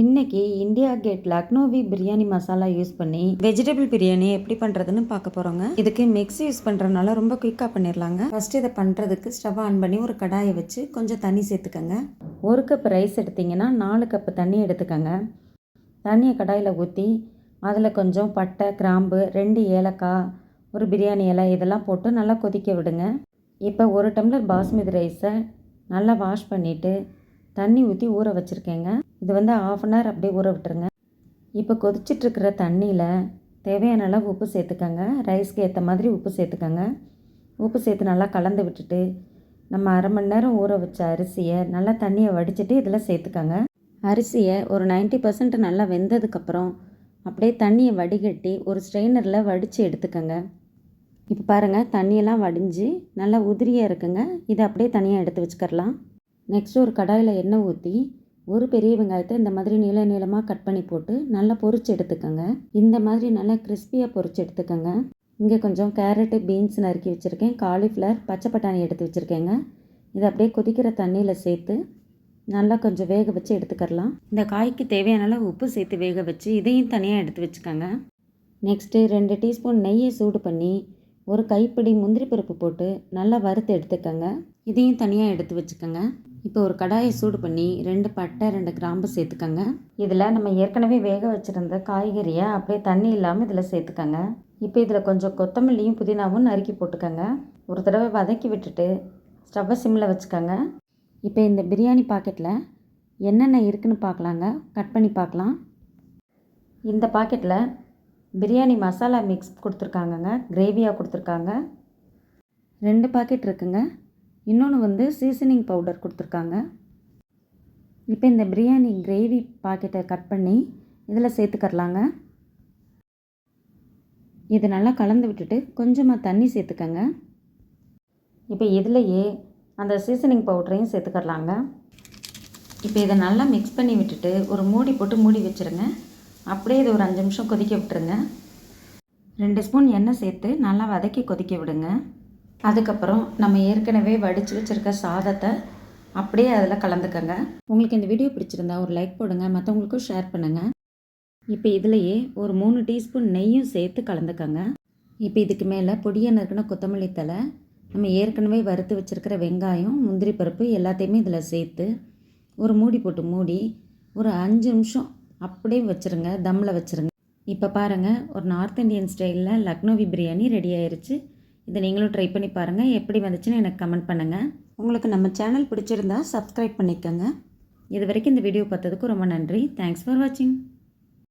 இன்றைக்கி India Gate Lucknowi biryani masala use பண்ணி vegetable biryani எப்படி பண்ணுறதுன்னு பார்க்க போகிறோங்க. இதுக்கு மிக்ஸி யூஸ் பண்ணுறதுனால ரொம்ப குயிக்காக பண்ணிடலாங்க. ஃபஸ்ட்டு இதை பண்ணுறதுக்கு ஸ்டவ் ஆன் பண்ணி ஒரு கடாயை வச்சு கொஞ்சம் தண்ணி சேர்த்துக்கங்க. 1 கப் ரைஸ் எடுத்திங்கன்னா 4 கப் தண்ணி எடுத்துக்கங்க. தண்ணியை கடாயில் ஊற்றி அதில் கொஞ்சம் பட்டை, கிராம்பு, 2 ஏலக்காய், ஒரு பிரியாணி இலை இதெல்லாம் போட்டு நல்லா கொதிக்க விடுங்க. இப்போ 1 டம்ளர் பாஸ்மதி ரைஸை நல்லா வாஷ் பண்ணிவிட்டு தண்ணி ஊற்றி ஊற வச்சுருக்கேங்க. இது வந்து 1/2 அன் ஹவர் அப்படியே ஊற விட்டுருங்க. இப்போ கொதிச்சிட்ருக்கிற தண்ணியில் தேவையான அளவு உப்பு சேர்த்துக்கங்க. ரைஸ்க்கு ஏற்ற மாதிரி உப்பு சேர்த்துக்கங்க. உப்பு சேர்த்து நல்லா கலந்து விட்டுட்டு நம்ம 1/2 மணி நேரம் ஊற வச்ச அரிசியை நல்லா தண்ணியை வடிச்சிட்டு இதில் சேர்த்துக்கங்க. அரிசியை ஒரு 90% நல்லா வெந்ததுக்கப்புறம் அப்படியே தண்ணியை வடிகட்டி ஒரு ஸ்ட்ரெயினரில் வடித்து எடுத்துக்கங்க. இப்போ பாருங்கள், தண்ணியெல்லாம் வடிஞ்சு நல்லா உதிரியாக இருக்குங்க. இதை அப்படியே தனியாக எடுத்து வச்சுக்கரலாம். நெக்ஸ்ட்டு ஒரு கடாயில் எண்ணெய் ஊற்றி ஒரு பெரிய வெங்காயத்தை இந்த மாதிரி நீள நீளமாக கட் பண்ணி போட்டு நல்லா பொரிச்சு எடுத்துக்கோங்க. இந்த மாதிரி நல்லா கிறிஸ்பியாக பொரிச்சு எடுத்துக்கோங்க. இங்கே கொஞ்சம் கேரட்டு, பீன்ஸ் நறுக்கி வச்சுருக்கேன். காலிஃப்ளவர், பச்சை பட்டாணி எடுத்து வச்சுருக்கேங்க. இதை அப்படியே கொதிக்கிற தண்ணியில் சேர்த்து நல்லா கொஞ்சம் வேக வச்சு எடுத்துக்கரலாம். இந்த காய்க்கு தேவையான அளவு உப்பு சேர்த்து வேக வச்சு இதையும் தனியாக எடுத்து வச்சுக்கோங்க. நெக்ஸ்ட்டு 2 டீஸ்பூன் நெய்யை சூடு பண்ணி ஒரு கைப்பிடி முந்திரி பருப்பு போட்டு நல்லா வறுத்து எடுத்துக்கோங்க. இதையும் தனியாக எடுத்து வச்சுக்கோங்க. இப்போ ஒரு கடாயை சூடு பண்ணி 2 பட்டை, 2 கிராம்பு சேர்த்துக்கோங்க. இதில் நம்ம ஏற்கனவே வேக வச்சுருந்த காய்கறியை அப்படியே தண்ணி இல்லாமல் இதில் சேர்த்துக்கோங்க. இப்போ இதில் கொஞ்சம் கொத்தமல்லியும் புதினாவும் நறுக்கி போட்டுக்கோங்க. ஒரு தடவை வதக்கி விட்டுட்டு ஸ்டவ்வை சிம்மில் வச்சுக்கோங்க. இப்போ இந்த பிரியாணி பாக்கெட்டில் என்னென்ன இருக்குதுன்னு பார்க்கலாங்க. கட் பண்ணி பார்க்கலாம். இந்த பாக்கெட்டில் பிரியாணி மசாலா மிக்ஸ் கொடுத்துருக்காங்கங்க. கிரேவியாக கொடுத்துருக்காங்க. 2 பாக்கெட் இருக்குங்க. இன்னொன்று வந்து சீசனிங் பவுடர் கொடுத்துருக்காங்க. இப்போ இந்த பிரியாணி கிரேவி பாக்கெட்டை கட் பண்ணி இதில் சேர்த்துக்கரலாங்க. இது நல்லா கலந்து விட்டுட்டு கொஞ்சமாக தண்ணி சேர்த்துக்கங்க. இப்போ இதிலையே அந்த சீசனிங் பவுடரையும் சேர்த்துக்கரலாங்க. இப்போ இதை நல்லா மிக்ஸ் பண்ணி விட்டுட்டு ஒரு மூடி போட்டு மூடி வச்சுருங்க. அப்படியே இது ஒரு 5 நிமிஷம் கொதிக்க விட்டுருங்க. 2 ஸ்பூன் எண்ணெய் சேர்த்து நல்லா வதக்கி கொதிக்க விடுங்க. அதுக்கப்புறம் நம்ம ஏற்கனவே வடித்து வச்சுருக்க சாதத்தை அப்படியே அதில் கலந்துக்கங்க. உங்களுக்கு இந்த வீடியோ பிடிச்சிருந்தா ஒரு லைக் போடுங்க, மற்றவங்களுக்கும் ஷேர் பண்ணுங்கள். இப்போ இதிலையே ஒரு 3 டீஸ்பூன் நெய்யும் சேர்த்து கலந்துக்கங்க. இப்போ இதுக்கு மேலே பொடியாக நறுக்கின கொத்தமல்லி தழை, நம்ம ஏற்கனவே வறுத்து வச்சுருக்கிற வெங்காயம், முந்திரி பருப்பு எல்லாத்தையுமே இதில் சேர்த்து ஒரு மூடி போட்டு மூடி ஒரு 5 நிமிஷம் அப்படியே வச்சுருங்க. தம்மில் வச்சுருங்க. இப்போ பாருங்கள், ஒரு நார்த் இந்தியன் ஸ்டைலில் லக்னோவி பிரியாணி ரெடி ஆயிடுச்சு. இதை நீங்களும் ட்ரை பண்ணி பாருங்கள். எப்படி வந்துச்சுன்னு எனக்கு கமெண்ட் பண்ணுங்கள். உங்களுக்கு நம்ம சேனல் பிடிச்சிருந்தா சப்ஸ்கிரைப் பண்ணிக்கோங்க. இது வரைக்கும் இந்த வீடியோ பார்த்ததுக்கு ரொம்ப நன்றி. தேங்க்ஸ் ஃபார் வாட்சிங்.